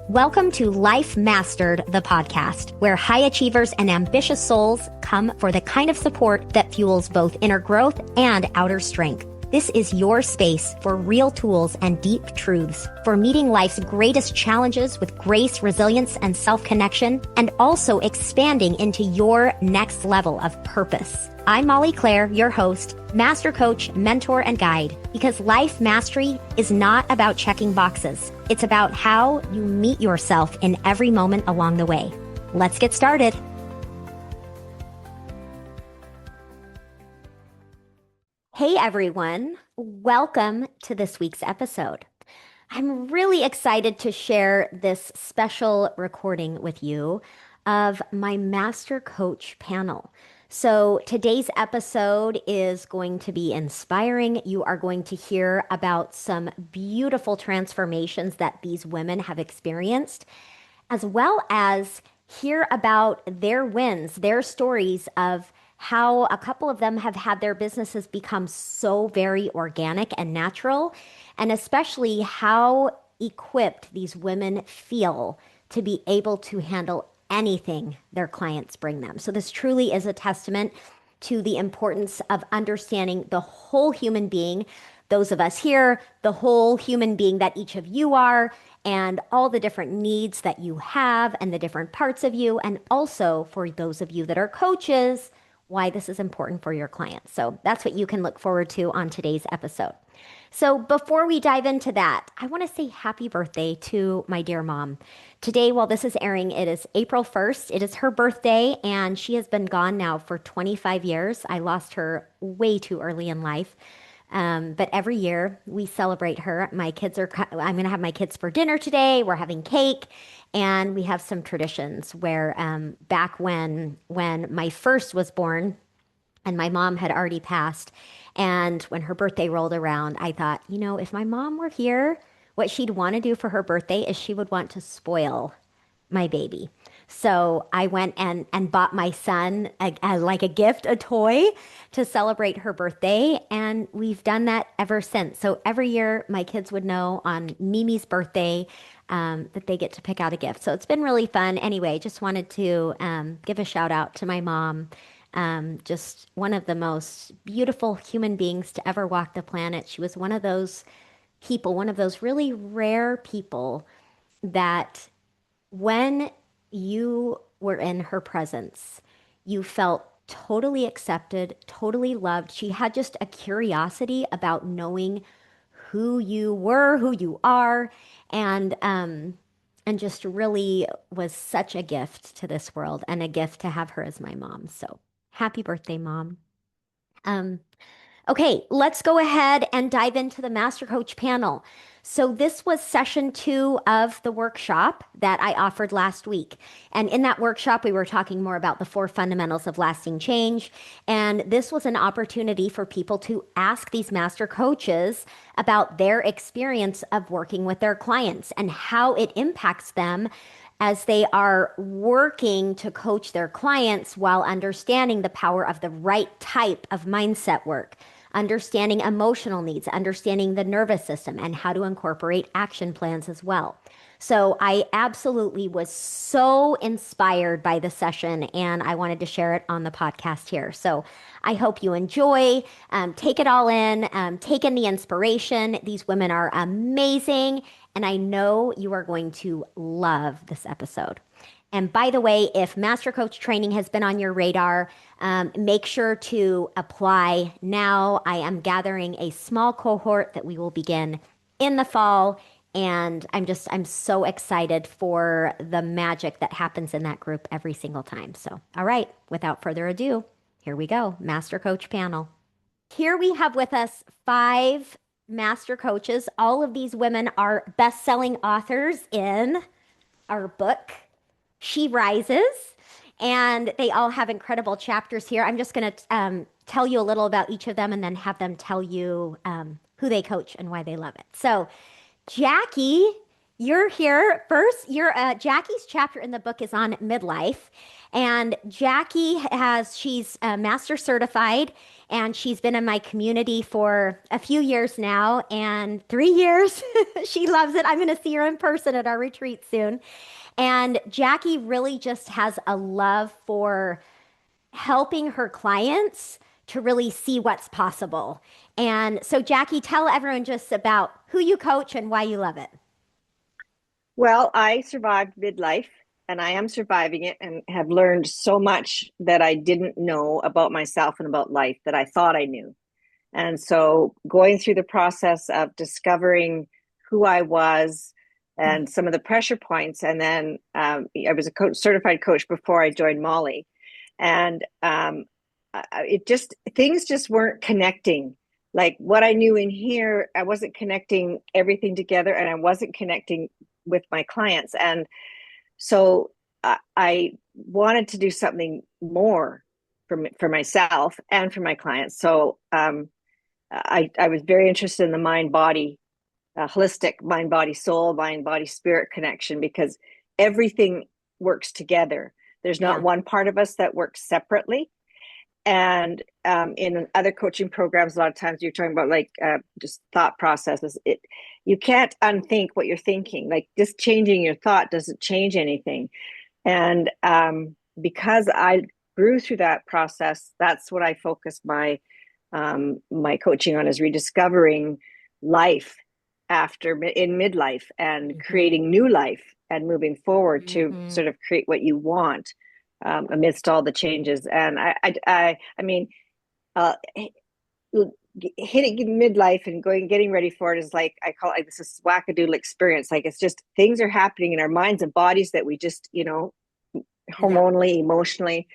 Welcome to Life Mastered, the podcast, where high achievers and ambitious souls come for the kind of support that fuels both inner growth and outer strength. This is your space for real tools and deep truths, for meeting life's greatest challenges with grace, resilience, and self-connection, and also expanding into your next level of purpose. I'm Molly Claire, your host, master coach, mentor, and guide, because life mastery is not about checking boxes. It's about how you meet yourself in every moment along the way. Let's get started. Hey everyone, welcome to this week's episode. I'm really excited to share this special recording with you of my Master Coach panel. So today's episode is going to be inspiring. You are going to hear about some beautiful transformations that these women have experienced, as well as hear about their wins, their stories of how a couple of them have had their businesses become so very organic and natural, and especially how equipped these women feel to be able to handle anything their clients bring them. So this truly is a testament to the importance of understanding the whole human being, those of us here, the whole human being that each of you are, and all the different needs that you have and the different parts of you, and also for those of you that are coaches, why this is important for your clients. So that's what you can look forward to on today's episode. So before we dive into that, I want to say happy birthday to my dear mom. Today, while this is airing, it is April 1st. It is her birthday, and she has been gone now for 25 years. I lost her way too early in life. But every year we celebrate her. I'm going to have my kids for dinner today. We're having cake, and we have some traditions where back when my first was born and my mom had already passed, and when her birthday rolled around, I thought, if my mom were here, what she'd want to do for her birthday is she would want to spoil my baby. So I went and bought my son like a gift, a toy to celebrate her birthday. And we've done that ever since. So every year my kids would know on Mimi's birthday that they get to pick out a gift. So it's been really fun. Anyway, just wanted to give a shout out to my mom. Just one of the most beautiful human beings to ever walk the planet. She was one of those people, one of those really rare people that when you were in her presence, you felt totally accepted, totally loved. She had just a curiosity about knowing who you were, who you are, and just really was such a gift to this world and a gift to have her as my mom. So happy birthday, Mom. Okay, let's go ahead and dive into the Master Coach panel. So this was session 2 of the workshop that I offered last week. And in that workshop, we were talking more about the 4 fundamentals of lasting change. And this was an opportunity for people to ask these master coaches about their experience of working with their clients and how it impacts them as they are working to coach their clients while understanding the power of the right type of mindset work, understanding emotional needs, understanding the nervous system, and how to incorporate action plans as well. So I absolutely was so inspired by the session, and I wanted to share it on the podcast here. So I hope you enjoy, take it all in, take in the inspiration. These women are amazing, and I know you are going to love this episode. And by the way, if Master Coach training has been on your radar, make sure to apply now. I am gathering a small cohort that we will begin in the fall. And I'm so excited for the magic that happens in that group every single time. So, all right, without further ado, here we go. Master Coach panel. Here we have with us 5 master coaches. All of these women are best-selling authors in our book, She Rises, and they all have incredible chapters here. I'm just going to tell you a little about each of them and then have them tell you who they coach and why they love it. So Jackie You're here first. Jackie's chapter in the book is on midlife, and she's master certified, and she's been in my community for a few years now, and 3 years. She loves it. I'm going to see her in person at our retreat soon. And Jackie really just has a love for helping her clients to really see what's possible. And so, Jackie, tell everyone just about who you coach and why you love it. Well, I survived midlife and I am surviving it and have learned so much that I didn't know about myself and about life that I thought I knew. And so going through the process of discovering who I was and some of the pressure points, and then I was a certified coach before I joined Molly, and it just things just weren't connecting. Like what I knew in here, I wasn't connecting everything together, and I wasn't connecting with my clients, and so I wanted to do something more for myself and for my clients. So I was very interested in the mind body, holistic mind body soul, mind body spirit connection, because everything works together. There's not Yeah. one part of us that works separately. And in other coaching programs, a lot of times you're talking about like just thought processes. You can't unthink what you're thinking. Like just changing your thought doesn't change anything. And because I grew through that process, that's what I focus my coaching on, is rediscovering life after in midlife and Hmm. creating new life and moving forward to Hmm. sort of create what you want amidst all the changes. And I mean, uh, hitting midlife and getting ready for it is like, I call it like, this is wackadoodle experience. Like it's just things are happening in our minds and bodies that we just, Yeah. hormonally, emotionally,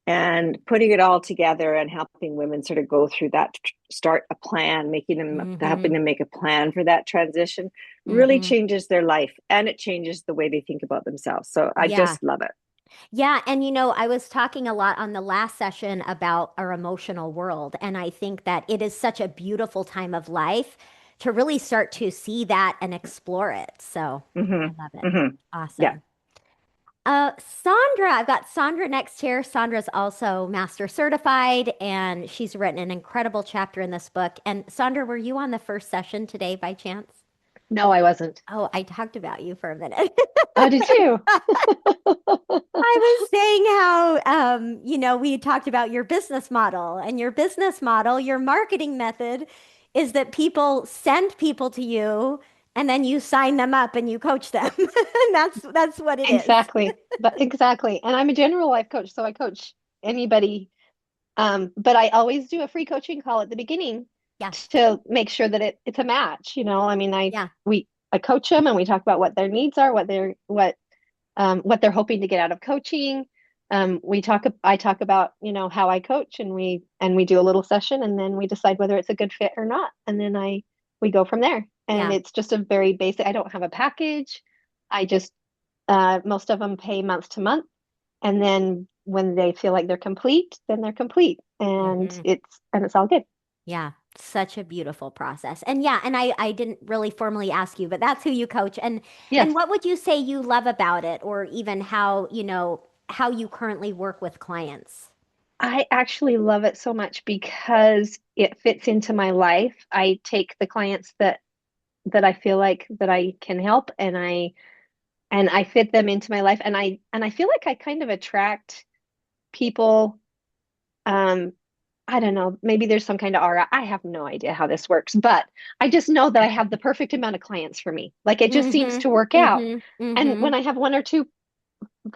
and putting it all together and helping women sort of go through that, start a plan, helping Hmm. them make a plan for that transition really Hmm. changes their life, and it changes the way they think about themselves. So I Yeah. just love it. Yeah. And I was talking a lot on the last session about our emotional world. And I think that it is such a beautiful time of life to really start to see that and explore it. So I Mm-hmm. love it. Mm-hmm. Yeah. Awesome. I've got Sandra next here. Sandra's also master certified and she's written an incredible chapter in this book. And Sandra, were you on the first session today by chance? No, I wasn't. Oh, I talked about you for a minute. Oh, did you? I was saying how, we talked about your business model and your business model, your marketing method is that people send people to you and then you sign them up and you coach them. And that's what it is. Exactly. But exactly. And I'm a general life coach, so I coach anybody. But I always do a free coaching call at the beginning Yeah. to make sure that it's a match. I mean, Yeah. I coach them and we talk about what their needs are, what they're hoping to get out of coaching. I talk about, how I coach, and we do a little session, and then we decide whether it's a good fit or not. And then we go from there. And Yeah. it's just a very basic, I don't have a package. I just most of them pay month to month. And then when they feel like they're complete, then they're complete. And Hmm. it's all good. Yeah. Such a beautiful process. And yeah, and I didn't really formally ask you, but that's who you coach. And Yes. what would you say you love about it, or even how you currently work with clients? I actually love it so much because it fits into my life. I take the clients that I feel like that I can help, and I fit them into my life, and I feel like I kind of attract people. um I don't know, maybe there's some kind of aura. I have no idea how this works, but I just know that I have the perfect amount of clients for me. Like it just seems Mm-hmm. to work out. Mm-hmm. And Mm-hmm. when I have one or two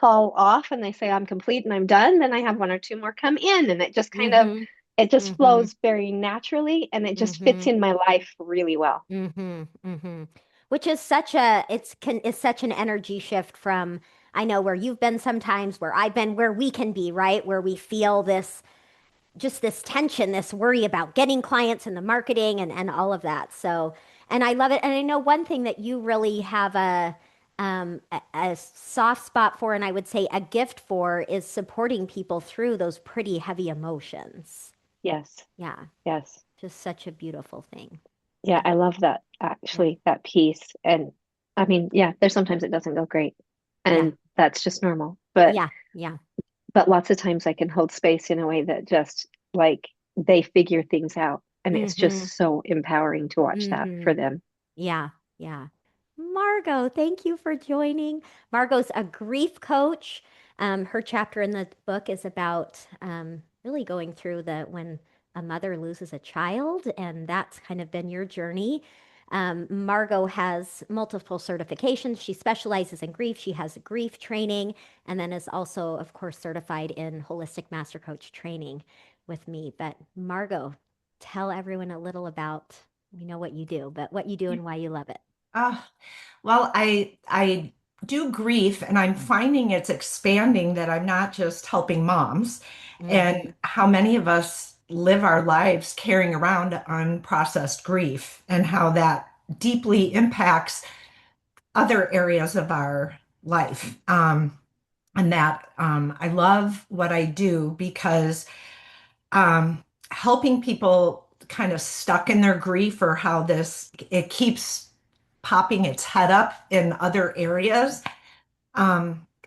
fall off and they say I'm complete and I'm done, then I have one or two more come in, and Mm-hmm. it just Mm-hmm. flows very naturally, and it just fits Mm-hmm. in my life really well. Mm-hmm. Mm-hmm. Which is it's such an energy shift from I know where you've been sometimes, where I've been, where we can be, right? Where we feel this just this tension, this worry about getting clients and the marketing and all of that. So, and I love it. And I know one thing that you really have a soft spot for, and I would say a gift for, is supporting people through those pretty heavy emotions. Yes. Yeah, Yes. just such a beautiful thing. Yeah, I love that, Yeah. actually, that piece. And I mean, yeah, there's sometimes it doesn't go great, Yeah. and that's just normal. But Yeah. Yeah. lots of times I can hold space in a way that just like they figure things out, and it's Mm-hmm. just so empowering to watch that Mm-hmm. for them. Yeah. Yeah. Margot, thank you for joining. Margot's a grief coach. Her chapter in the book is about really going through the when a mother loses a child, and that's kind of been your journey. Margot has multiple certifications. She specializes in grief. She has grief training, and then is also, of course, certified in holistic master coach training with me. But Margot, tell everyone a little about, what you do, but what you do and why you love it. Uh, well, I do grief, and I'm finding it's expanding, that I'm not just helping moms, Mm-hmm. and how many of us live our lives carrying around unprocessed grief, and how that deeply impacts other areas of our life. And that I love what I do because helping people kind of stuck in their grief, or how this it keeps popping its head up in other areas,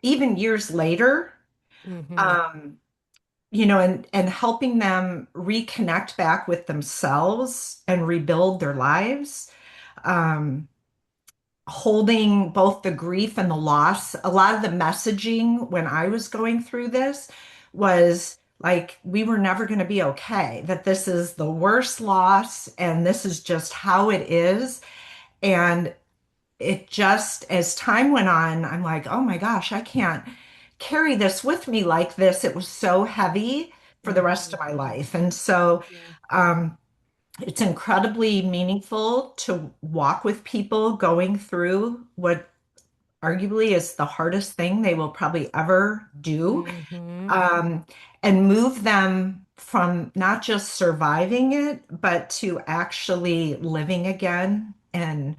even years later, Mm-hmm. um, and helping them reconnect back with themselves and rebuild their lives. Um, Holding both the grief and the loss. A lot of the messaging when I was going through this was like, we were never going to be okay, that this is the worst loss and this is just how it is. And it just, as time went on, I'm like, oh my gosh, I can't carry this with me like this. It was so heavy for the rest Mm-hmm. of my life. And so, Yeah. um, it's incredibly meaningful to walk with people going through what arguably is the hardest thing they will probably ever do, Mm-hmm. um, and move them from not just surviving it, but to actually living again and Yeah.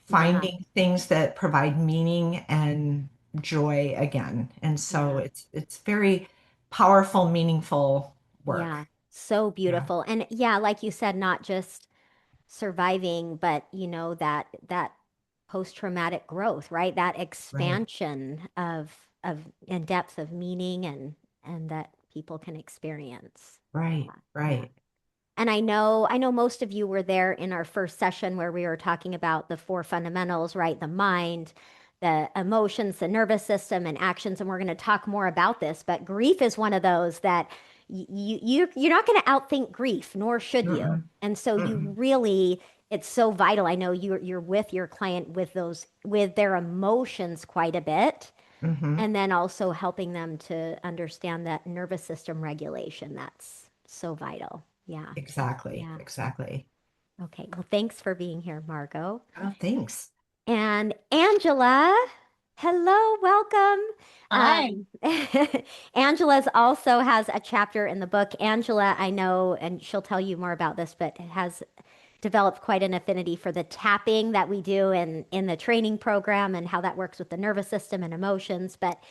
finding things that provide meaning and joy again. And so Yeah. it's very powerful, meaningful work. Yeah. So Yeah, beautiful. And yeah, like you said, not just surviving, but that post-traumatic growth, right? That right, expansion of and depth of meaning and that people can experience. right, Yeah. Yeah. right. And I know most of you were there in our first session where we were talking about the four fundamentals, right? The mind, the emotions, the nervous system, and actions. And we're going to talk more about this. But grief is one of those that you're not going to outthink grief, nor should you. Mm-mm, And so you mm-mm. really, it's so vital. I know you're with your client with their emotions quite a bit. Hmm. And then also helping them to understand that nervous system regulation. That's so vital. Yeah. Exactly, Yeah. exactly. Okay. Well, thanks for being here, Margot. Oh, thanks. And Angela, hello, welcome. Hi. Angela's also has a chapter in the book. Angela, I know, and she'll tell you more about this, but has developed quite an affinity for the tapping that we do in the training program and how that works with the nervous system and emotions. But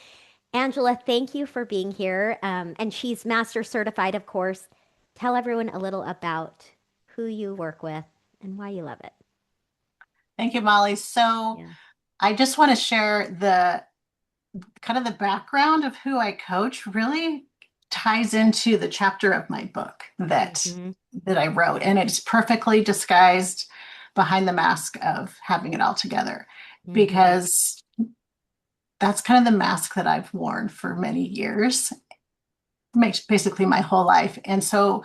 Angela, thank you for being here. And she's master certified, of course. Tell everyone a little about who you work with and why you love it. Thank you, Molly. So Yeah. I just want to share the kind of the background of who I coach really ties into the chapter of my book Hmm. that I wrote. And it's perfectly disguised behind the mask of having it all together Hmm. because that's kind of the mask that I've worn for many years, basically my whole life. And so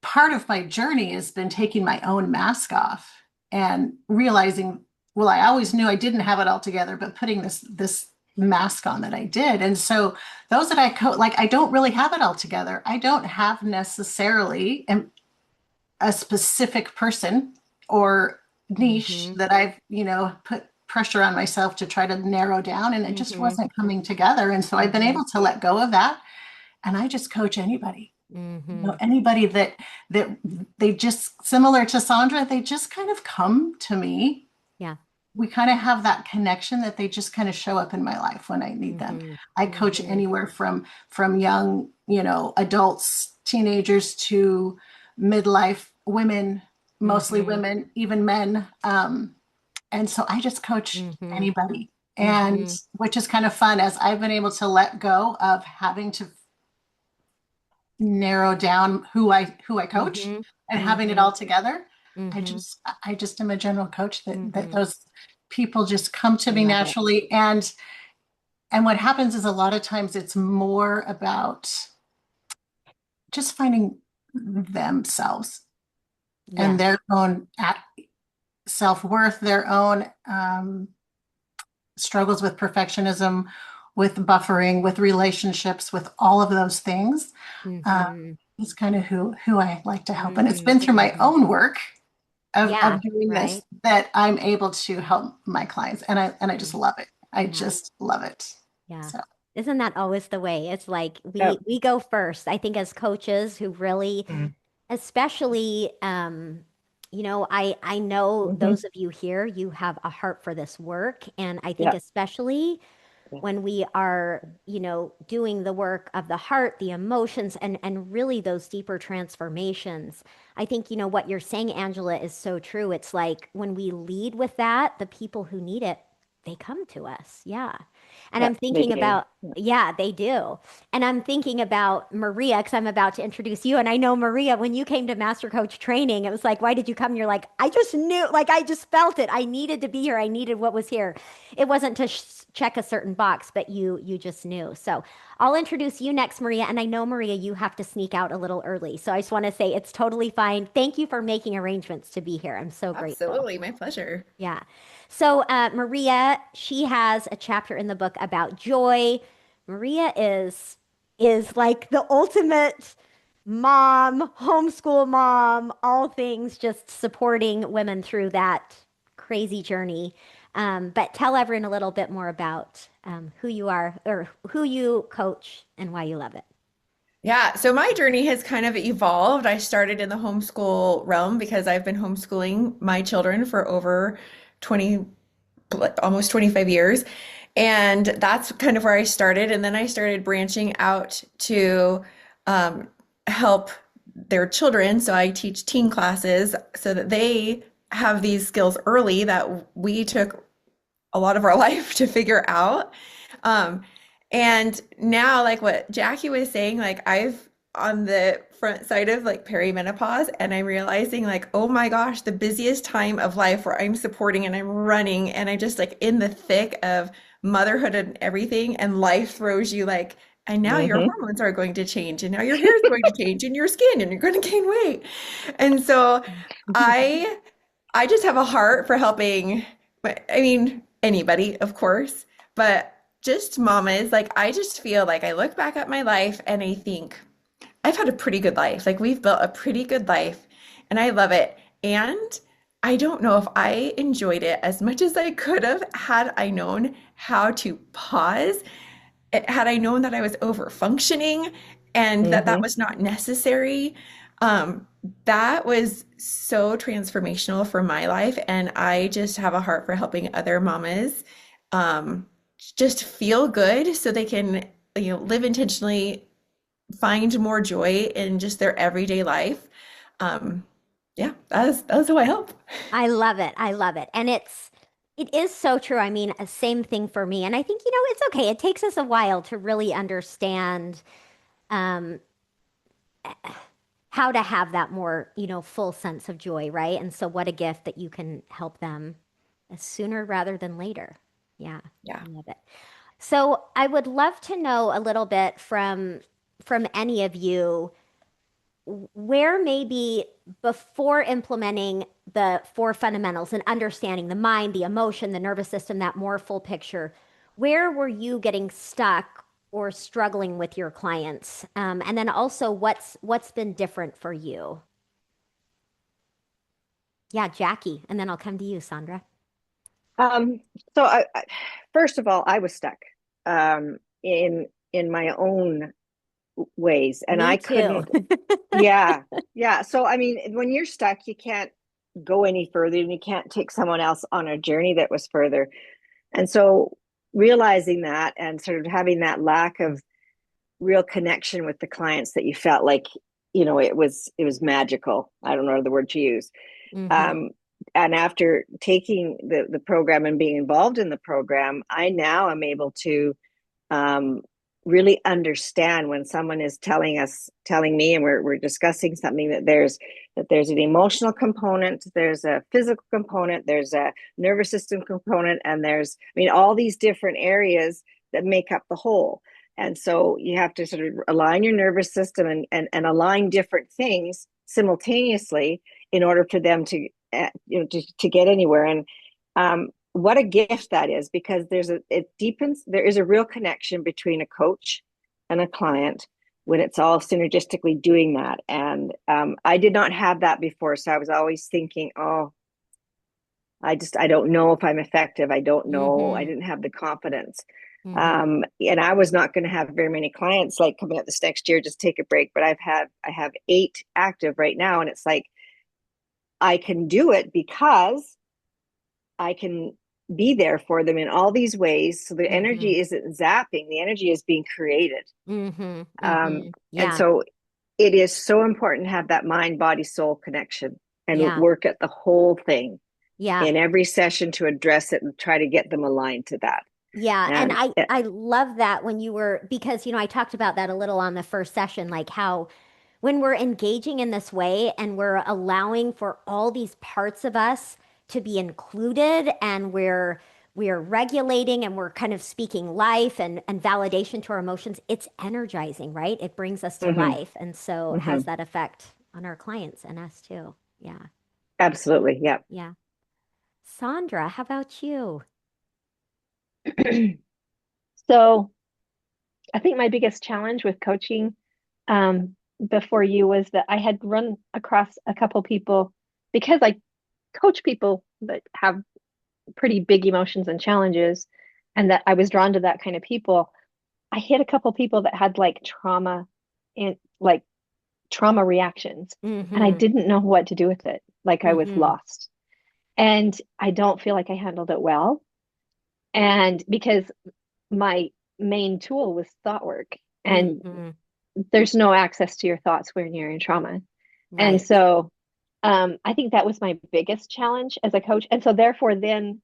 part of my journey has been taking my own mask off and realizing, well, I always knew I didn't have it all together, but putting this mask on that I did. And so those that like, I don't really have it all together. I don't have necessarily a specific person or niche Hmm. that I've, put pressure on myself to try to narrow down, and it just Hmm. wasn't coming together. And so I've been Hmm. able to let go of that, and I just coach anybody, Hmm. anybody that they just, similar to Sandra, they just kind of come to me. Yeah. We kind of have that connection that they just kind of show up in my life when I need them. Hmm. I coach Hmm. anywhere from young, adults, teenagers, to midlife women, mostly Hmm. women, even men. And so I just coach Mm-hmm. anybody. And Mm-hmm. which is kind of fun as I've been able to let go of having to narrow down who I coach Mm-hmm. and having it Mm-hmm. all together. I Mm-hmm. just I just am a general coach that Mm-hmm. those people just come to I me love it. naturally. And what happens is a lot of times it's more about just finding themselves and Yes. their own self-worth, their own struggles with perfectionism, with buffering, with relationships, with all of those things. Uh, Mm-hmm. is kind of who I like to help. And it's Mm-hmm. been through my Mm-hmm. own work Yeah, of doing this right. that I'm able to help my clients. And I just Mm, love it. I yeah. just love it. Yeah. So Isn't that always the way? It's like Yep. we go first. I think as coaches who really, Mm. especially, I know Hmm. those of you here, you have a heart for this work, and I think Yep. especially Yeah. when we are, doing the work of the heart, the emotions, and really those deeper transformations. I think, what you're saying, Angela, is so true. It's like when we lead with that, the people who need it, they come to us. Yeah. And I'm Yep. They thinking do. about, yeah, they do. And I'm thinking about Maria, because I'm about to introduce you. And I know, Maria, when you came to Master Coach training, it was like, why did you come? And you're like, I just knew, like, I just felt it. I needed to be here. I needed what was here. It wasn't to check a certain box, but you just knew. So I'll introduce you next, Maria. And I know, Maria, you have to sneak out a little early. So I just want to say it's totally fine. Thank you for making arrangements to be here. I'm so grateful. Absolutely, my pleasure. Yeah. So Maria, she has a chapter in the book about joy. Maria is like the ultimate mom, homeschool mom, all things just supporting women through that crazy journey. But tell everyone a little bit more about who you are or who you coach and why you love it. Yeah, so my journey has kind of evolved. I started in the homeschool realm because I've been homeschooling my children for over 20, almost 25 years. And that's kind of where I started. And then I started branching out to um, help their children. So I teach teen classes so that they have these skills early that we took a lot of our life to figure out. Um, and now, like what Jackie was saying, like I've on the front side of like perimenopause, and I'm realizing like, oh my gosh, the busiest time of life where I'm supporting and I'm running and I just like in the thick of motherhood and everything, and life throws you like, and now your Hmm. hormones are going to change, and now your hair is going to change, and your skin, and you're going to gain weight. And so I I just have a heart for helping, I mean, anybody, of course, but just mamas. Like, I just feel like I look back at my life and I think I've had a pretty good life. Like, we've built a pretty good life and I love it. And I don't know if I enjoyed it as much as I could have had I known how to pause, had I known that I was over functioning and that that Hmm. was not necessary. Um, that was so transformational for my life, and I just have a heart for helping other mamas um, just feel good so they can, live intentionally, find more joy in just their everyday life. Um, yeah, that's how I help. I love it. I love it. And it is so true. I mean, same thing for me. And I think, it's okay. It takes us a while to really understand um how to have that more, full sense of joy, right? And so what a gift that you can help them sooner rather than later. Yeah, Yeah. I love it. So I would love to know a little bit from any of you where maybe before implementing the four fundamentals and understanding the mind, the emotion, the nervous system, that more full picture, where were you getting stuck or struggling with your clients? And then also what's been different for you? Yeah, Jackie, and then I'll come to you, Sandra. Um, so first of all, I was stuck in my own ways, and Me I too. couldn't. Yeah, yeah. So I mean, when you're stuck, you can't go any further, and you can't take someone else on a journey that was further. And so realizing that, and sort of having that lack of real connection with the clients that you felt like, it was magical. I don't know the word to use. Hmm. Um, and after taking the program and being involved in the program, I now am able to um, really understand when someone is telling me, and we're discussing something, that there's an emotional component, there's a physical component, there's a nervous system component, and there's, I mean, all these different areas that make up the whole. And so you have to sort of align your nervous system and align different things simultaneously in order for them to to get anywhere. And what a gift that is, because there is a real connection between a coach and a client when it's all synergistically doing that. And I did not have that before, so I was always thinking, oh, I don't know if I'm effective. I don't know. I didn't have the confidence. And I was not going to have very many clients like coming up this next year, just take a break. But I have 8 active right now, and it's like I can do it because I can be there for them in all these ways. So the energy isn't zapping, the energy is being created. And so it is so important to have that mind, body, soul connection and work at the whole thing in every session to address it and try to get them aligned to that. Yeah. And I love that when you were, because, I talked about that a little on the first session, like how when we're engaging in this way and we're allowing for all these parts of us to be included, and we're regulating and we're kind of speaking life and validation to our emotions, it's energizing, right? It brings us to life. And so it has that effect on our clients and us too. Yeah. Absolutely. Yeah. Yeah. Sandra, how about you? So I think my biggest challenge with coaching before you was that I had run across a couple people, because I coach people that have pretty big emotions and challenges, and that I was drawn to that kind of people. I hit a couple people that had like trauma reactions, and I didn't know what to do with it. Like I was lost. And I don't feel like I handled it well. And because my main tool was thought work, and there's no access to your thoughts when you're in trauma. Right. And so I think that was my biggest challenge as a coach. And so therefore then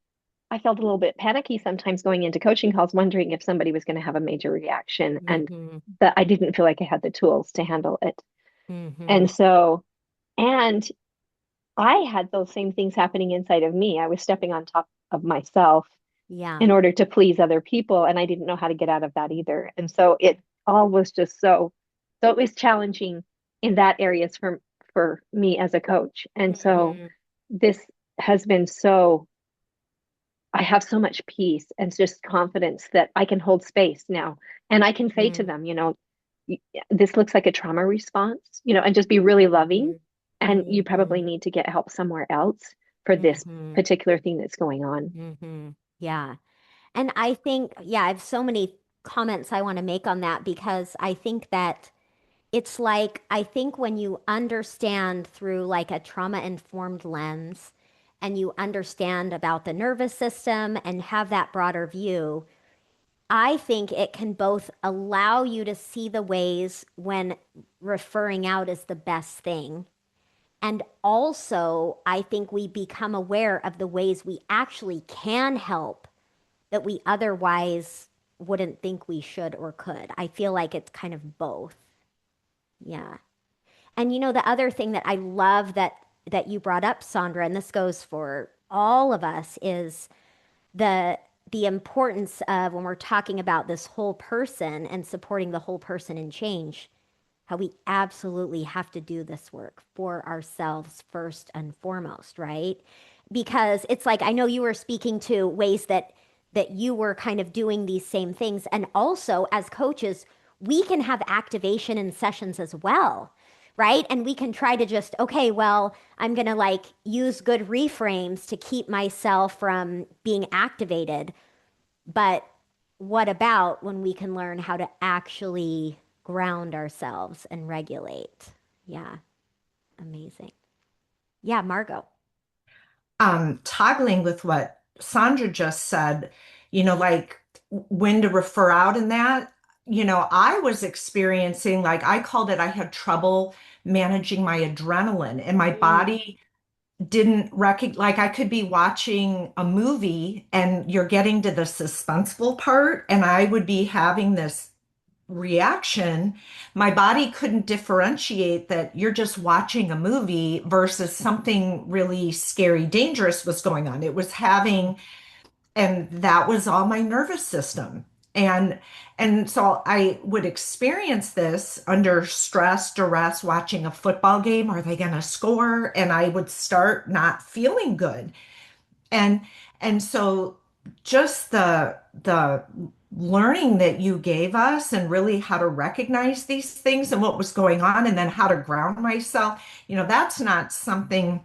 I felt a little bit panicky sometimes going into coaching calls, wondering if somebody was going to have a major reaction, and that I didn't feel like I had the tools to handle it. And so, and I had those same things happening inside of me. I was stepping on top of myself in order to please other people, and I didn't know how to get out of that either. And so it all was just so it was challenging in that areas for me as a coach. And so this has been I have so much peace and just confidence that I can hold space now, and I can say to them, this looks like a trauma response, and just be really loving. And you probably need to get help somewhere else for this particular thing that's going on. Yeah. And I think, I have so many comments I want to make on that, because I think that it's like, I think when you understand through like a trauma-informed lens, and you understand about the nervous system and have that broader view, I think it can both allow you to see the ways when referring out is the best thing. And also, I think we become aware of the ways we actually can help that we otherwise wouldn't think we should or could. I feel like it's kind of both. Yeah. And the other thing that I love that you brought up, Sandra, and this goes for all of us, is the importance of, when we're talking about this whole person and supporting the whole person in change, how we absolutely have to do this work for ourselves first and foremost, right? Because it's like, I know you were speaking to ways that you were kind of doing these same things. And also as coaches, we can have activation in sessions as well, right? And we can try to just, okay, well, I'm going to like use good reframes to keep myself from being activated. But what about when we can learn how to actually ground ourselves and regulate? Yeah. Amazing. Yeah, Margot. Toggling with what Sandra just said, like when to refer out in that, I was experiencing, like I called it, I had trouble managing my adrenaline, and my body didn't recognize, like I could be watching a movie and you're getting to the suspenseful part, and I would be having this reaction. My body couldn't differentiate that you're just watching a movie versus something really scary, dangerous was going on. It was having, and that was all my nervous system. And so I would experience this under stress, duress, watching a football game. Are they going to score? And I would start not feeling good. And so just the learning that you gave us and really how to recognize these things and what was going on and then how to ground myself, that's not something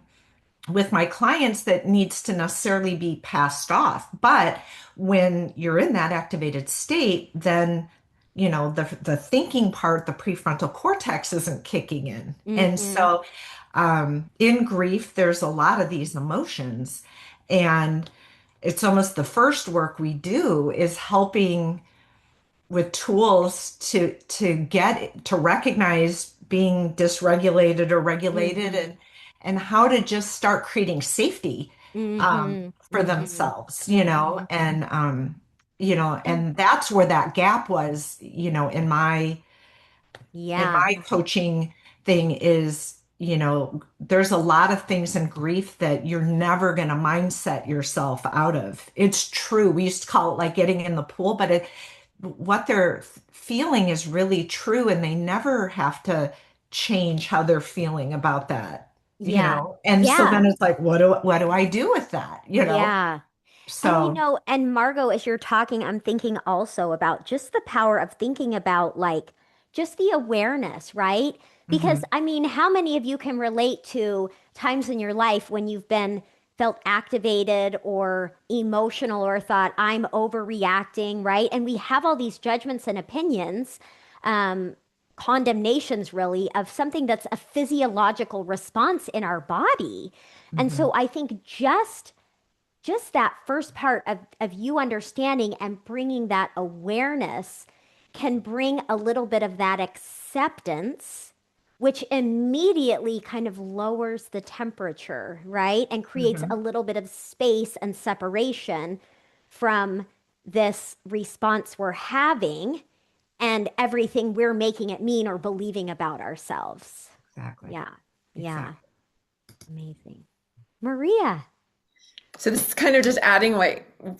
with my clients that needs to necessarily be passed off. But when you're in that activated state, then the thinking part, the prefrontal cortex isn't kicking in. And so in grief, there's a lot of these emotions. And it's almost the first work we do is helping with tools to recognize being dysregulated or regulated and how to just start creating safety for themselves, and that's where that gap was, in my Yeah. coaching thing is, there's a lot of things in grief that you're never going to mindset yourself out of. It's true. We used to call it like getting in the pool, but what they're feeling is really true, and they never have to change how they're feeling about that, Yeah. And so Yeah. then it's like, what do I do with that, Yeah. And So, and Margot, as you're talking, I'm thinking also about just the power of thinking about like just the awareness, right? Because mhm, I mean, how many of you can relate to times in your life when you've been felt activated or emotional or thought I'm overreacting, right? And we have all these judgments and opinions, um, condemnations really of something that's a physiological response in our body. And mhm, so I think just that first part of you understanding and bringing that awareness can bring a little bit of that acceptance, which immediately kind of lowers the temperature, right? And creates a mhm. little bit of space and separation from this response we're having and everything we're making it mean or believing about ourselves. Exactly. Yeah. Yeah. Exactly. Amazing. Maria. So this is kind of just adding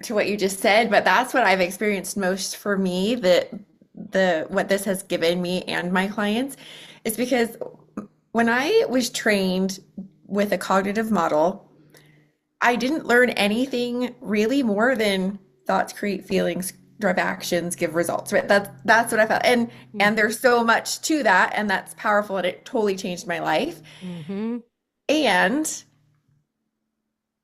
to what you just said, but that's what I've experienced most for me, that the what this has given me and my clients is because when I was trained with a cognitive model, I didn't learn anything really more than thoughts create feelings, drive actions, give results, right? That's what I felt. And Mm-hmm. there's so much to that, and that's powerful, and it totally changed my life. Mm-hmm. And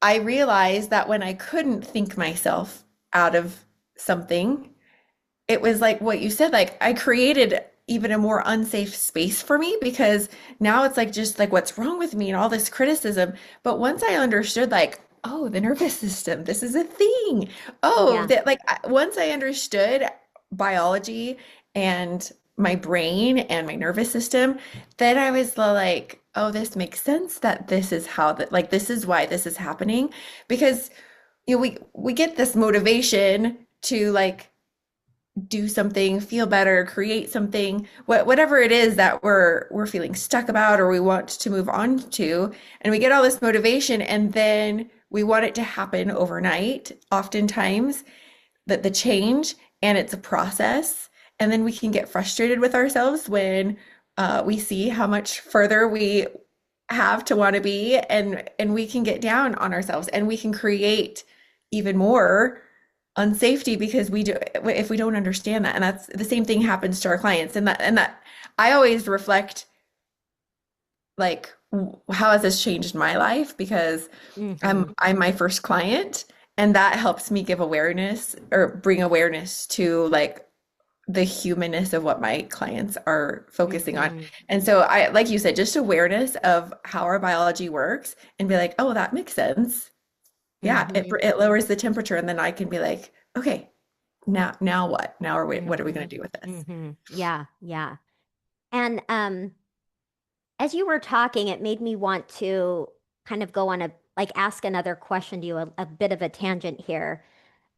I realized that when I couldn't think myself out of something, it was like what you said, like I created even a more unsafe space for me, because now it's like just like what's wrong with me and all this criticism. But once I understood, like, oh, the nervous system, this is a thing. Oh, Yeah. that like once I understood biology and my brain and my nervous system, then I was like, oh, this makes sense that this is how that like this is why this is happening. Because we get this motivation to like do something, feel better, create something, whatever it is that we're feeling stuck about or we want to move on to, and we get all this motivation, and then we want it to happen overnight, oftentimes, that the change, and it's a process, and then we can get frustrated with ourselves when we see how much further we have to want to be, and we can get down on ourselves, and we can create even more unsafety because we do if we don't understand that. And that's the same thing happens to our clients, and that I always reflect like how has this changed my life, because Mm-hmm. I'm my first client, and that helps me give awareness or bring awareness to like the humanness of what my clients are focusing on. Mm-hmm. And so I, like you said, just awareness of how our biology works and be like, oh, that makes sense. Yeah, Mm-hmm. it lowers the temperature, and then I can be like, okay, now what? Now what are we Mm-hmm. going to do with this? Mm-hmm. Yeah, yeah. And as you were talking, it made me want to kind of go on a like ask another question to you, a bit of a tangent here.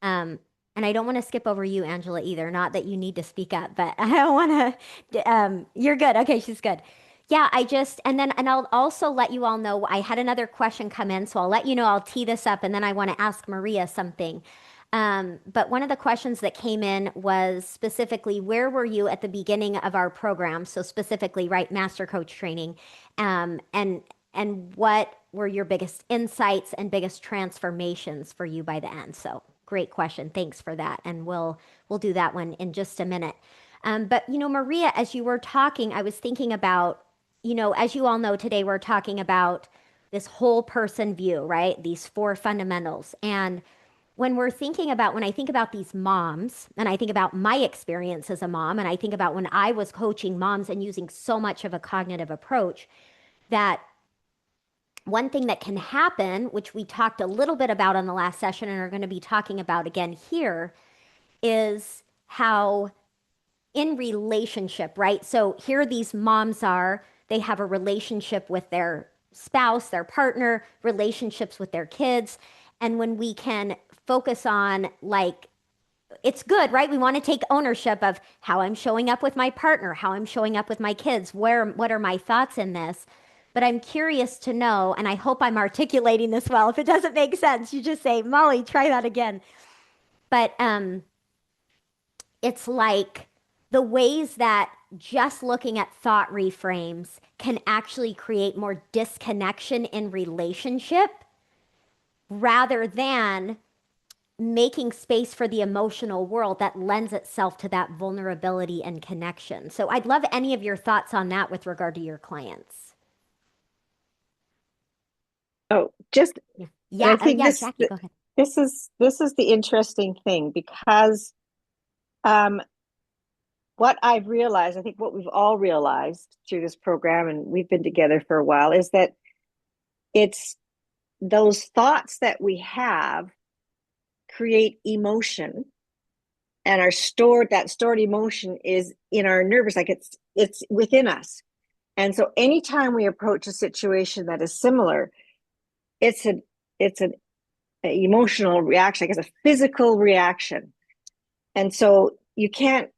And I don't want to skip over you, Angela, either. Not that you need to speak up, but I don't want to. You're good. Okay, she's good. Yeah, and I'll also let you all know I had another question come in, so I'll let you know. I'll tee this up, and then I want to ask Maria something. But one of the questions that came in was specifically, where were you at the beginning of our program? So specifically, right, Master Coach Training, and what were your biggest insights and biggest transformations for you by the end? So great question. Thanks for that. And we'll do that one in just a minute. But Maria, as you were talking, I was thinking about, as you all know, today we're talking about this whole person view, right? These four fundamentals. And when I think about these moms, and I think about my experience as a mom, and I think about when I was coaching moms and using so much of a cognitive approach, that one thing that can happen, which we talked a little bit about on the last session and are going to be talking about again here, is how in relationship, right? So here these moms are, they have a relationship with their spouse, their partner, relationships with their kids. And when we can focus on like, it's good, right? We want to take ownership of how I'm showing up with my partner, how I'm showing up with my kids, what are my thoughts in this? But I'm curious to know, and I hope I'm articulating this well. If it doesn't make sense, you just say, Molly, try that again. But it's like the ways that just looking at thought reframes can actually create more disconnection in relationship rather than making space for the emotional world that lends itself to that vulnerability and connection. So I'd love any of your thoughts on that with regard to your clients. Oh, just Yeah. and I Yeah. think Yeah, Jackie, go ahead. this is the interesting thing because um, what I've realized, I think what we've all realized through this program, and we've been together for a while, is that it's those thoughts that we have create emotion, and that stored emotion is in our nervous, like it's within us. And so anytime we approach a situation that is similar, it's an emotional reaction, like it's a physical reaction. And so you can't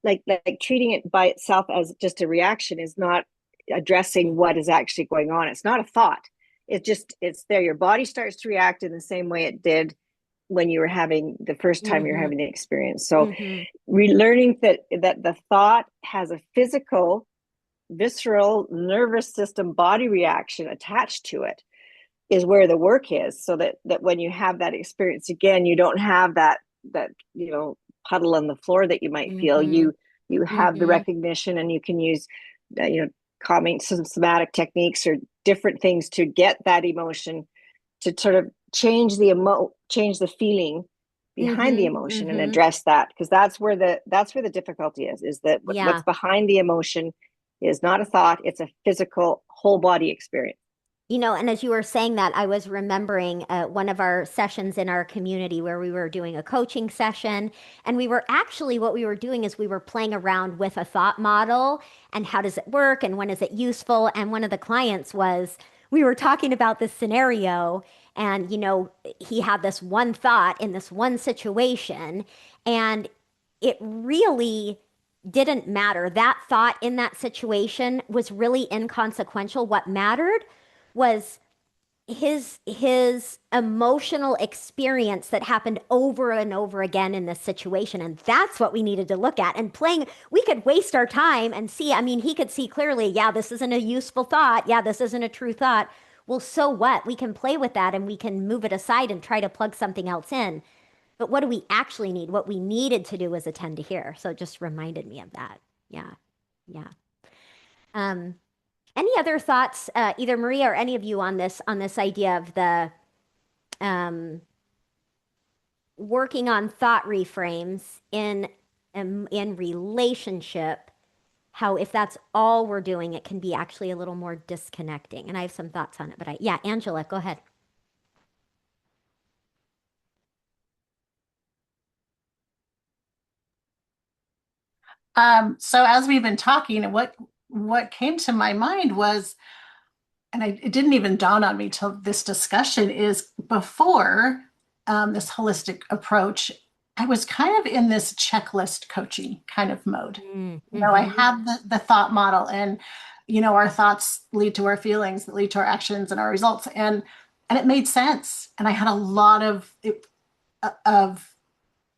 like treating it by itself as just a reaction is not addressing what is actually going on. It's not a thought. It's there. Your body starts to react in the same way it did when you were having the first time you're Mm-hmm. having the experience. So Mm-hmm. relearning that the thought has a physical, visceral, nervous system body reaction attached to it is where the work is, so that when you have that experience again, you don't have that puddle on the floor that you might feel. Mm-hmm. You have the Mm-hmm. recognition, and you can use calming somatic techniques or different things to get that emotion to sort of change the feeling behind the Mm-hmm. emotion and Mm-hmm. address that, because that's where the difficulty is that what's Yeah. behind the emotion is not a thought, it's a physical whole body experience. And as you were saying that, I was remembering one of our sessions in our community where we were doing a coaching session. And what we were doing is we were playing around with a thought model and how does it work and when is it useful. And one of the clients we were talking about this scenario and, he had this one thought in this one situation and it really didn't matter. That thought in that situation was really inconsequential. What mattered was his emotional experience that happened over and over again in this situation, and that's what we needed to look at. And playing, we could waste our time and see, I mean, he could see clearly, yeah, this isn't a useful thought, yeah, this isn't a true thought. Well, so what? We can play with that and we can move it aside and try to plug something else in. But what do we actually need? What we needed to do was attend to here. So it just reminded me of that. Yeah. Yeah. um any other thoughts, either Maria or any of you on this idea of the um, working on thought reframes in relationship? How if that's all we're doing, it can be actually a little more disconnecting. And I have some thoughts on it, but yeah, Angela, go ahead. So as we've been talking, what came to my mind was and it didn't even dawn on me till this discussion, is before this holistic approach, I was kind of in this checklist coaching kind of mode. I have the thought model, and our thoughts lead to our feelings that lead to our actions and our results, and it made sense. And I had a lot of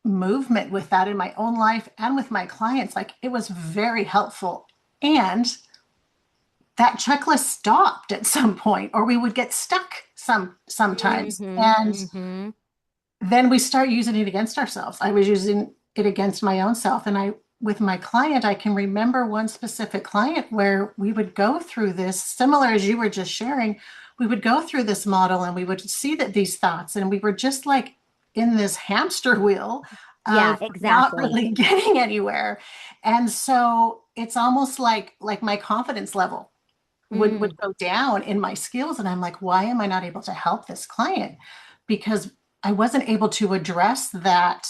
movement with that in my own life and with my clients. Like, it was very helpful. And that checklist stopped at some point, or we would get stuck sometimes. And then we start using it against ourselves. I was using it against my own self. And with my client, I can remember one specific client where we would go through this, similar as you were just sharing. We would go through this model and we would see that these thoughts, and we were just like in this hamster wheel of not really getting anywhere. And so it's almost like my confidence level would go down in my skills. And I'm like, why am I not able to help this client? Because I wasn't able to address that.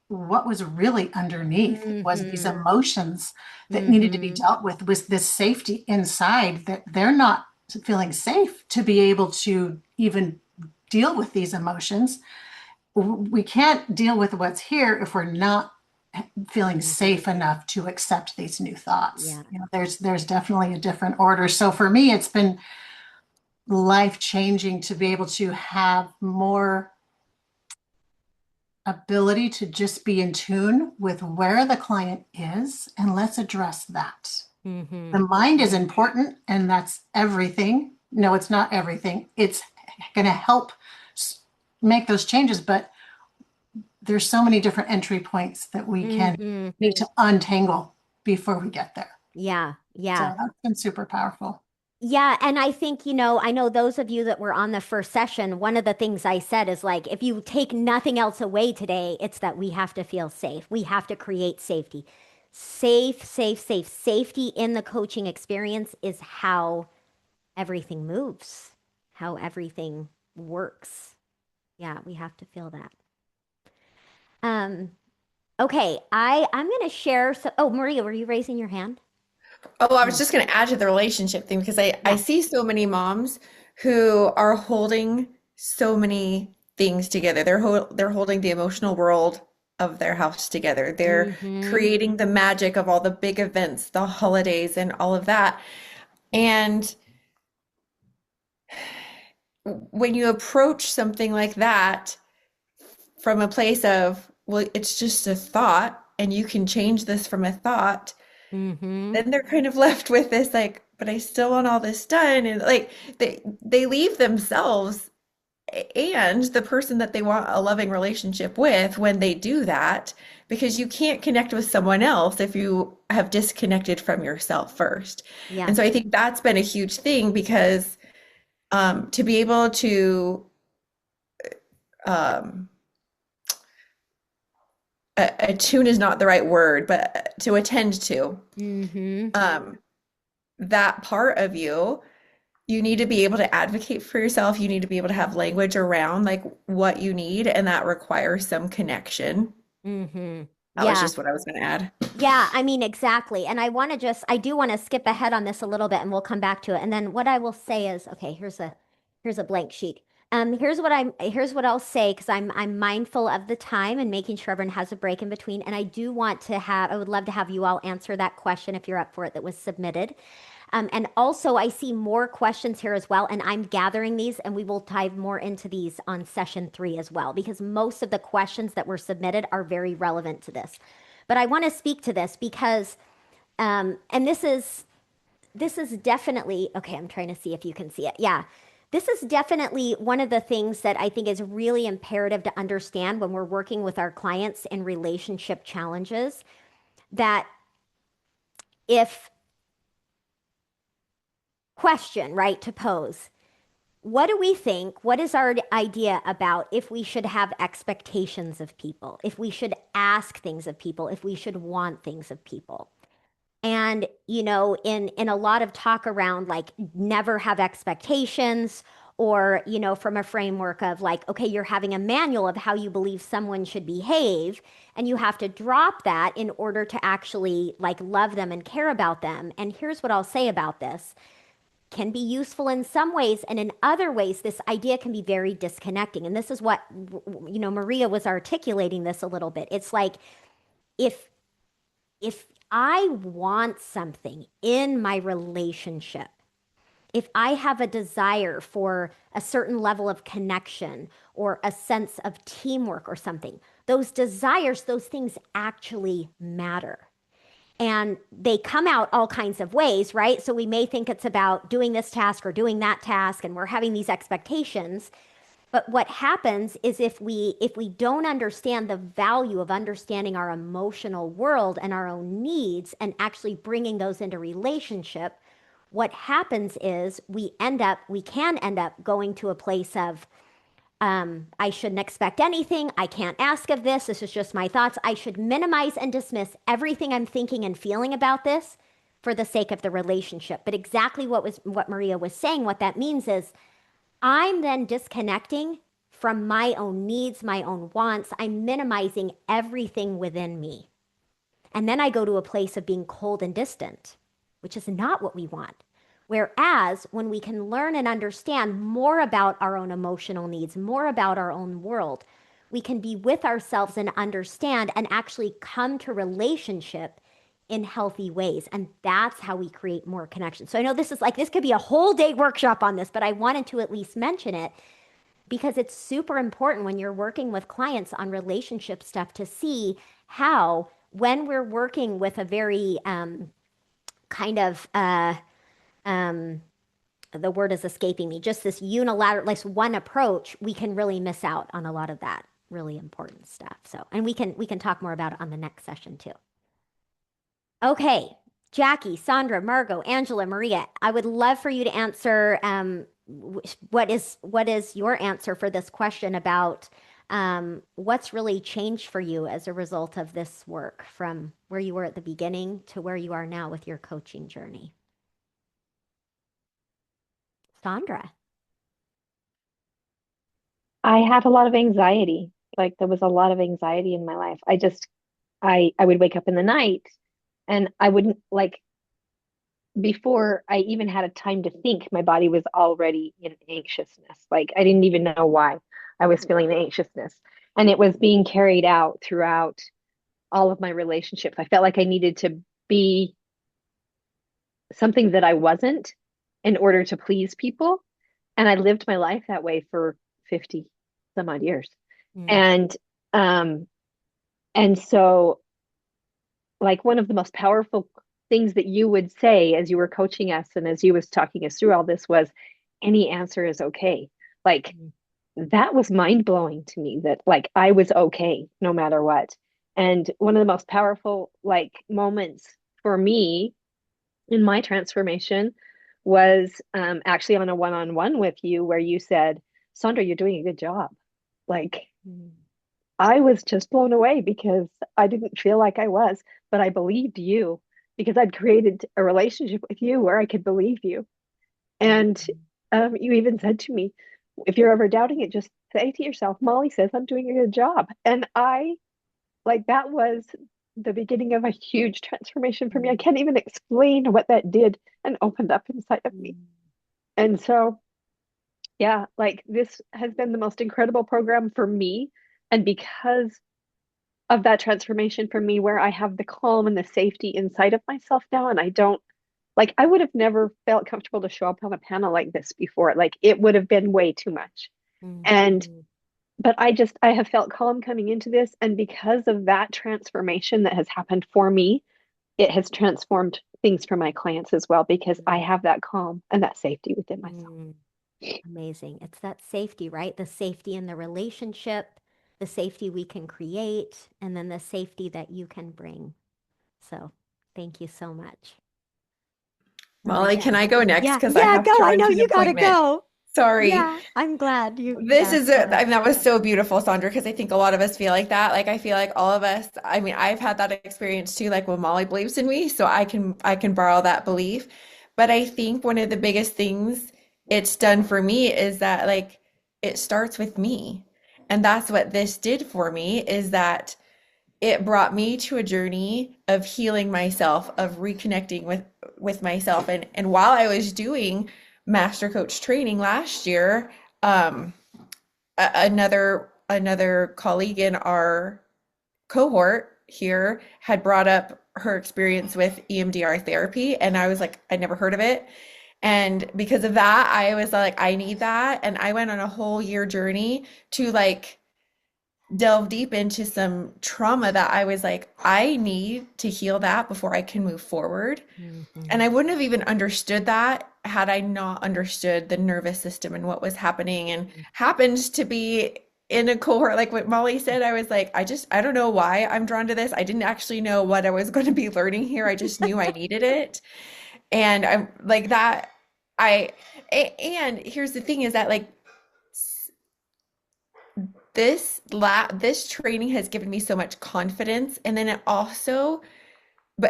What was really underneath was these emotions that needed to be dealt with, was this safety inside, that they're not feeling safe to be able to even deal with these emotions. We can't deal with what's here if we're not feeling safe enough to accept these new thoughts. There's definitely a different order. So for me, it's been life-changing to be able to have more ability to just be in tune with where the client is, and let's address that. The mind is important, and that's everything. No, it's not everything. It's going to help make those changes, but there's so many different entry points that we can need to untangle before we get there. Yeah. So that's been super powerful. Yeah. And I think, I know those of you that were on the first session, one of the things I said is like, if you take nothing else away today, it's that we have to feel safe. We have to create safety. Safe. Safety in the coaching experience is how everything moves, how everything works. Yeah, we have to feel that. Okay, I'm going to share. Oh, Maria, were you raising your hand? Oh, I was just going to add to the relationship thing, because I see so many moms who are holding so many things together. They're holding the emotional world of their house together. They're creating the magic of all the big events, the holidays, and all of that. And when you approach something like that from a place of, well, it's just a thought and you can change this from a thought, then they're kind of left with this like, but I still want all this done. And like they leave themselves and the person that they want a loving relationship with when they do that, because you can't connect with someone else if you have disconnected from yourself first. And so I think that's been a huge thing, because to be able to attune is not the right word, but to attend to that part of you, you need to be able to advocate for yourself. You need to be able to have language around like what you need, and that requires some connection. That was just what I was going to add. Yeah, I mean, exactly. And I do want to skip ahead on this a little bit, and we'll come back to it. And then what I will say is, okay, here's a blank sheet. Here's what I'll say, because I'm mindful of the time and making sure everyone has a break in between. And I would love to have you all answer that question if you're up for it, that was submitted. And also, I see more questions here as well, and I'm gathering these, and we will dive more into these on session 3 as well, because most of the questions that were submitted are very relevant to this. But I want to speak to this because, and this is definitely, okay, I'm trying to see if you can see it. Yeah. This is definitely one of the things that I think is really imperative to understand when we're working with our clients in relationship challenges, that if question, right, to pose. What do we think? What is our idea about if we should have expectations of people, if we should ask things of people, if we should want things of people? And, in a lot of talk around like never have expectations, or, from a framework of like, okay, you're having a manual of how you believe someone should behave, and you have to drop that in order to actually like love them and care about them. And here's what I'll say about this. can be useful in some ways, and in other ways, this idea can be very disconnecting. And this is what, Maria was articulating this a little bit. It's like if if I want something in my relationship, if I have a desire for a certain level of connection or a sense of teamwork or something, those desires, those things actually matter. And they come out all kinds of ways, right? So we may think it's about doing this task or doing that task, and we're having these expectations. But what happens is if we don't understand the value of understanding our emotional world and our own needs and actually bringing those into relationship, what happens is we can end up going to a place of I shouldn't expect anything. I can't ask of this. This is just my thoughts. I should minimize and dismiss everything I'm thinking and feeling about this for the sake of the relationship. But exactly what Maria was saying, what that means is I'm then disconnecting from my own needs, my own wants. I'm minimizing everything within me. And then I go to a place of being cold and distant, which is not what we want. Whereas when we can learn and understand more about our own emotional needs, more about our own world, we can be with ourselves and understand and actually come to relationship in healthy ways. And that's how we create more connection. So I know this could be a whole day workshop on this, but I wanted to at least mention it because it's super important when you're working with clients on relationship stuff to see how, when we're working with a very kind of, the word is escaping me, just this unilateral, like one approach, we can really miss out on a lot of that really important stuff. So, and we can talk more about it on the next session too. Okay, Jackie, Sandra, Margot, Angela, Maria, I would love for you to answer what is your answer for this question about what's really changed for you as a result of this work from where you were at the beginning to where you are now with your coaching journey. Sandra. I had a lot of anxiety. Like there was a lot of anxiety in my life. I would wake up in the night and I wouldn't like before I even had a time to think, my body was already in anxiousness. Like I didn't even know why I was feeling the anxiousness. And it was being carried out throughout all of my relationships. I felt like I needed to be something that I wasn't in order to please people. And I lived my life that way for 50 some odd years. And um and so like one of the most powerful things that you would say as you were coaching us and as you was talking us through all this was any answer is okay. Like that was mind blowing to me that like I was okay no matter what. And one of the most powerful like moments for me in my transformation was actually on a one-on-one with you where you said, Sandra, you're doing a good job. Like I was just blown away because I didn't feel like I was, but I believed you because I'd created a relationship with you where I could believe you. And you even said to me, if you're ever doubting it, just say to yourself, Molly says I'm doing a good job. And I like that was the beginning of a huge transformation for me. I can't even explain what that did and opened up inside of me. And so, yeah, like this has been the most incredible program for me. And because of that transformation for me, where I have the calm and the safety inside of myself now, and I don't like, I would have never felt comfortable to show up on a panel like this before. Like it would have been way too much. And but I have felt calm coming into this. And because of that transformation that has happened for me, it has transformed things for my clients as well, because I have that calm and that safety within myself. Amazing. It's that safety, right? The safety in the relationship, the safety we can create, and then the safety that you can bring. So thank you so much. Molly, can I go next? Yeah, Because I yeah, have go. to I run know to an you gotta appointment. go. Sorry. Yeah, I'm glad you. This yeah, is go I ahead. mean, that was so beautiful, Sandra, because I think a lot of us feel like that. Like I feel like all of us, I mean, I've had that experience too, like when Molly believes in me, so I can borrow that belief. But I think one of the biggest things it's done for me is that like it starts with me. And that's what this did for me is that it brought me to a journey of healing myself, of reconnecting with myself. And while I was doing master coach training last year, um, another colleague in our cohort here had brought up her experience with EMDR therapy, and I was like, I'd never heard of it. And because of that, I was like, I need that. And I went on a whole year journey to like delve deep into some trauma that I was like, I need to heal that before I can move forward. And I wouldn't have even understood that had I not understood the nervous system and what was happening, and happened to be in a cohort like what Molly said. I was like, I don't know why I'm drawn to this. I didn't actually know what I was going to be learning here. I just knew I needed it. And I'm like that. And here's the thing is that like this training has given me so much confidence, and then it also,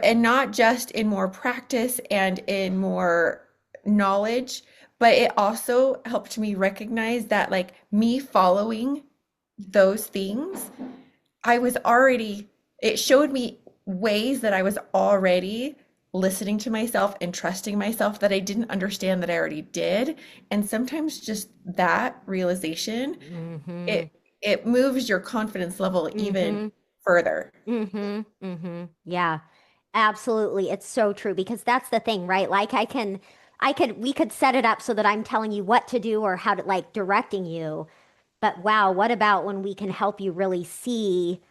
and not just in more practice and in more knowledge, but it also helped me recognize that like me following those things, it showed me ways that I was already listening to myself and trusting myself that I didn't understand that I already did. And sometimes just that realization, it moves your confidence level even further. Yeah, absolutely. It's so true because that's the thing, right? Like we could set it up so that I'm telling you what to do or how to like directing you. But wow, what about when we can help you really see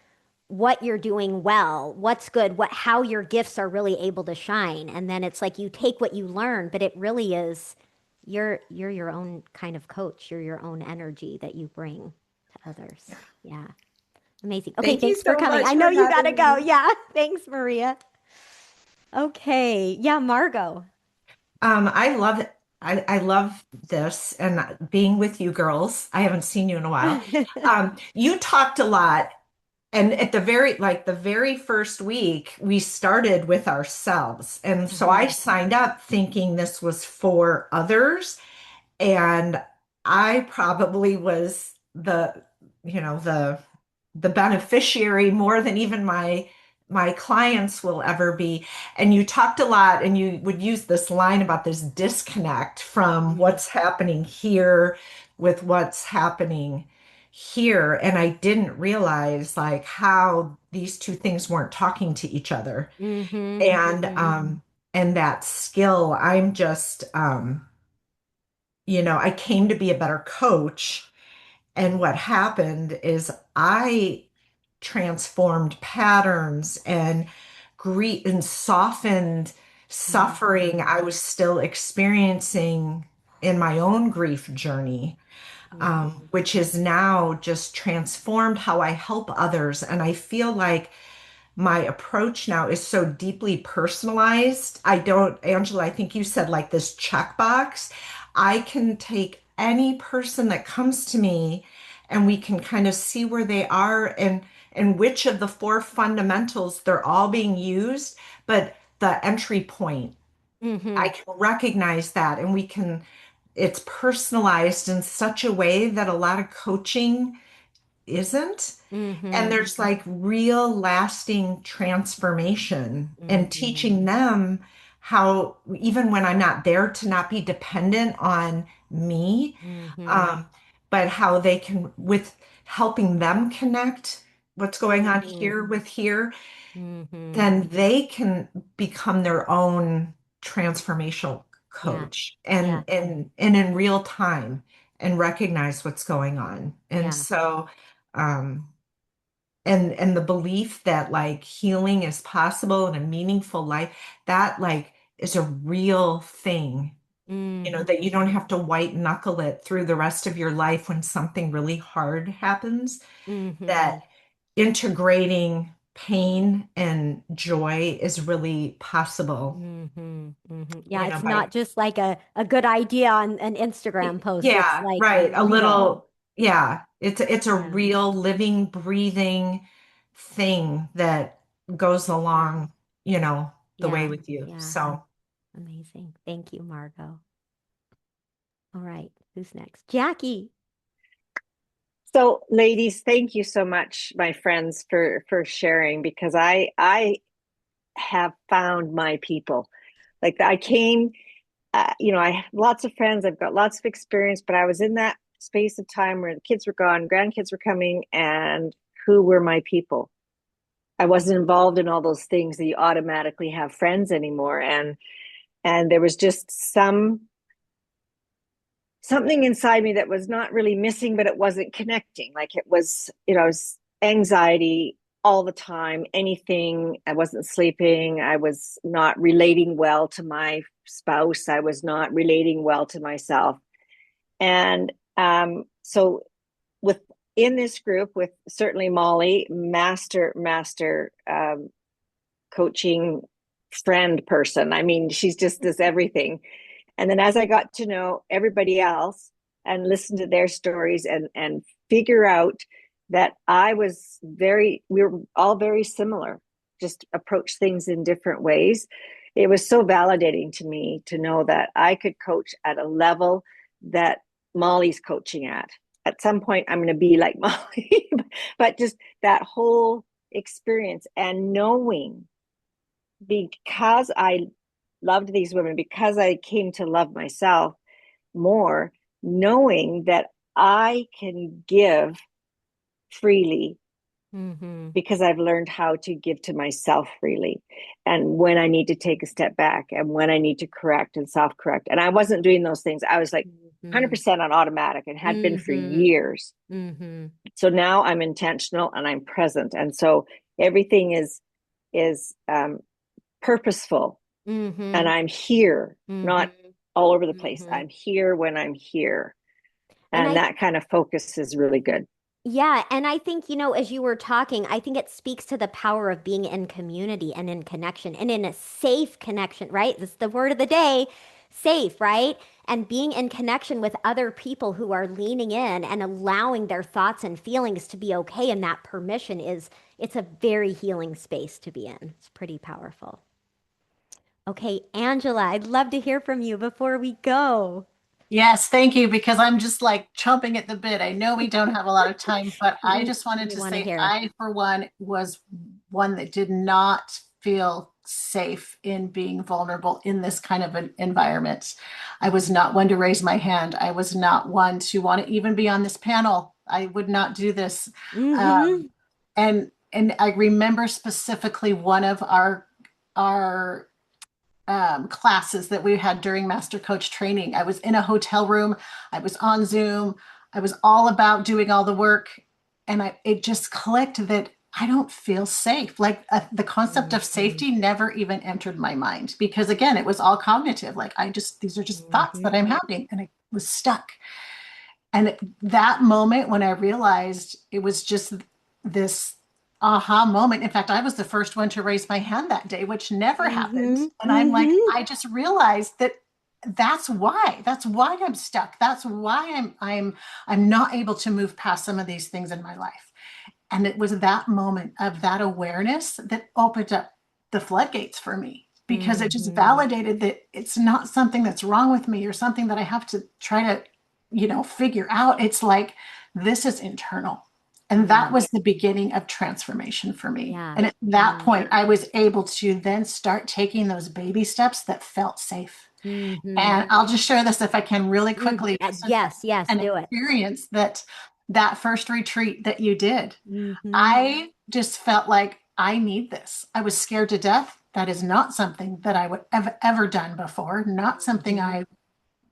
what you're doing well, what's good, how your gifts are really able to shine. And then it's like you take what you learn, but it really is you're your own kind of coach. You're your own energy that you bring to others. Yeah. Amazing. Okay, Thank you thanks for so coming. much I for know you gotta having go. me. Yeah. Thanks, Maria. Okay. Yeah, Margot. I love it. I love this and being with you girls. I haven't seen you in a while. You talked a lot, and at the very first week, we started with ourselves. And so I signed up thinking this was for others, and I probably was the beneficiary more than even my clients will ever be. And you talked a lot, and you would use this line about this disconnect from what's happening here with what's happening here. And I didn't realize like how these two things weren't talking to each other. And that skill, I came to be a better coach. And what happened is I transformed patterns and grief and softened suffering I was still experiencing in my own grief journey, which is now just transformed how I help others. And I feel like my approach now is so deeply personalized. Angela, I think you said like this checkbox. I can take any person that comes to me and we can kind of see where they are and which of the four fundamentals they're all being used, but the entry point, I can recognize that and it's personalized in such a way that a lot of coaching isn't. And there's like real lasting transformation and teaching them how, even when I'm not there, to not be dependent on me, but how they can, with helping them connect what's going on here with here, then they can become their own transformational coach and in real time and recognize what's going on. And so, um, and the belief that like healing is possible and a meaningful life, that like is a real thing, that you don't have to white knuckle it through the rest of your life when something really hard happens, that integrating pain and joy is really possible. Yeah, it's not just like a good idea on an Instagram post. It's Yeah, like right. A real. little, yeah. It's a real living, breathing thing that goes along, the way Yeah, with you. yeah. So, Amazing. Thank you, Margot. All right, who's next? Jackie. So, ladies, thank you so much, my friends, for sharing, because I have found my people. Like I came, I have lots of friends, I've got lots of experience, but I was in that space of time where the kids were gone, grandkids were coming, and who were my people? I wasn't involved in all those things that you automatically have friends anymore, and there was just something inside me that was not really missing, but it wasn't connecting. Like it was, it was anxiety all the time, anything. I wasn't sleeping. I was not relating well to my spouse. I was not relating well to myself. And so with in this group with certainly Molly, master coaching friend person. I mean, she's just does everything. And then as I got to know everybody else and listen to their stories and figure out that we were all very similar, just approach things in different ways. It was so validating to me to know that I could coach at a level that Molly's coaching at. At some point, I'm going to be like Molly, but just that whole experience and knowing, because I loved these women, because I came to love myself more, knowing that I can give freely Mm-hmm. because I've learned how to give to myself freely, and when I need to take a step back and when I need to correct and self correct. And I wasn't doing those things. I was like Mm-hmm. 100% on automatic and had been for Mm-hmm. years. Mm-hmm. So now I'm intentional and I'm present. And so everything is purposeful, Mm-hmm. and I'm here, not Mm-hmm. all over the place. Mm-hmm. I'm here when I'm here. And And that kind of focus is really good. yeah, and I think, as you were talking, I think it speaks to the power of being in community and in connection and in a safe connection, right? That's the word of the day, safe, right? And being in connection with other people who are leaning in and allowing their thoughts and feelings to be okay. And that permission it's a very healing space to be in. It's pretty powerful. Okay, Angela, I'd love to hear from you before we go. Yes, thank you, because I'm just like chomping at the bit. I know we don't have a lot of time, but I We, just wanted we to want to say hear. I, for one, was one that did not feel safe in being vulnerable in this kind of an environment. I was not one to raise my hand. I was not one to want to even be on this panel. I would not do this. Mm-hmm. Um, and I remember specifically one of our classes that we had during Master Coach training. I was in a hotel room, I was on Zoom, I was all about doing all the work, and it just clicked that I don't feel safe. Like the concept of Mm-hmm. safety never even entered my mind, because again, it was all cognitive. Like these are just thoughts that I'm Mm-hmm. having, and I was stuck. And that moment when I realized, it was just this aha moment. In fact, I was the first one to raise my hand that day, which never happened. Mm-hmm. And I'm like, Mm-hmm. I just realized that that's why I'm stuck. That's why I'm not able to move past some of these things in my life. And it was that moment of that awareness that opened up the floodgates for me, because it just Mm-hmm. validated that it's not something that's wrong with me or something that I have to try to, figure out. It's like, this is internal. And that Yeah. was the beginning of transformation for me. Yeah. And at that Yeah. point, I was able to then start taking those baby steps that felt safe. Mm-hmm. And I'll just share this if I can really quickly. This is Yes, yes, an do it. experience that first retreat that you did. Mm-hmm. I just felt like I need this. I was scared to death. That is not something that I would have ever done before, not something Mm-hmm. I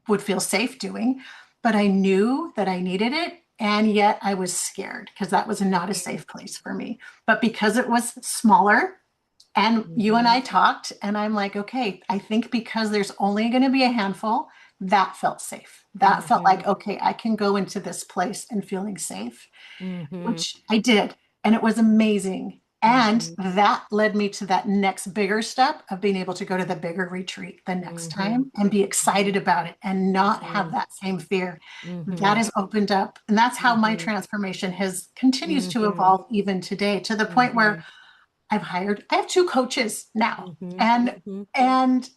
would feel safe doing, but I knew that I needed it. And yet I was scared because that was not a safe place for me. But because it was smaller, and you and Mm-hmm. I talked, and I'm like, okay, I think because there's only going to be a handful, that felt safe. That felt Mm-hmm. like, okay, I can go into this place and feeling safe, Mm-hmm. which I did. And it was amazing. And Mm-hmm. that led me to that next bigger step of being able to go to the bigger retreat the next Mm-hmm. time and be excited about it and not Mm-hmm. have that same fear. That Mm-hmm. has opened up. And that's how my Mm-hmm. transformation has continues to Mm-hmm. evolve even today, to the point Mm-hmm. where I have two coaches now. Mm-hmm. Mm-hmm. And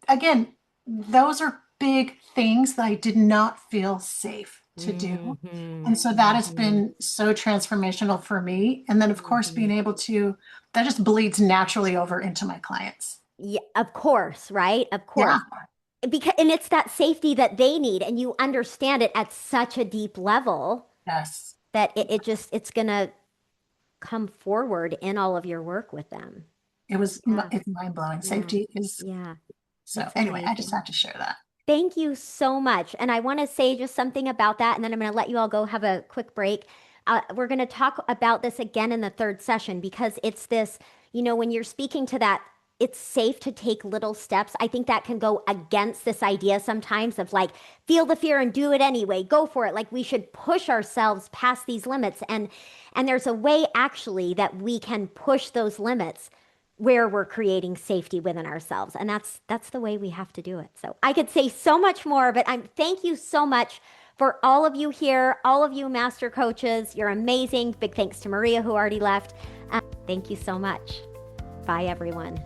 again, those are big things that I did not feel safe to do. Mhm. And so that has Mhm. been so transformational for me. And then, of course, being able to, that just bleeds naturally over into my clients. Yeah, of course, right? Of Yeah. course. Because and it's that safety that they need, and you understand it at such a deep level Yes. that it's gonna come forward in all of your work with them. Yeah. It's mind blowing. Yeah. Safety is, Yeah. so It's anyway, I just amazing. have to share that. Thank you so much. And I want to say just something about that, and then I'm going to let you all go have a quick break. We're going to talk about this again in the third session because it's this, when you're speaking to that, it's safe to take little steps. I think that can go against this idea sometimes of like, feel the fear and do it anyway, go for it. Like we should push ourselves past these limits. And there's a way actually that we can push those limits where we're creating safety within ourselves. And that's the way we have to do it. So I could say so much more, but thank you so much for all of you here, all of you master coaches. You're amazing. Big thanks to Maria who already left. Thank you so much. Bye everyone.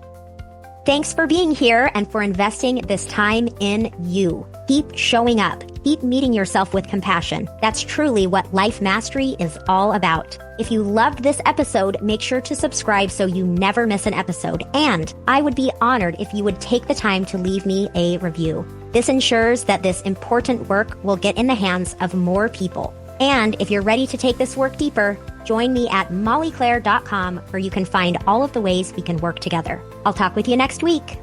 Thanks for being here and for investing this time in you. Keep showing up. Keep meeting yourself with compassion. That's truly what Life Mastery is all about. If you loved this episode, make sure to subscribe so you never miss an episode. And I would be honored if you would take the time to leave me a review. This ensures that this important work will get in the hands of more people. And if you're ready to take this work deeper, join me at mollyclaire.com where you can find all of the ways we can work together. I'll talk with you next week.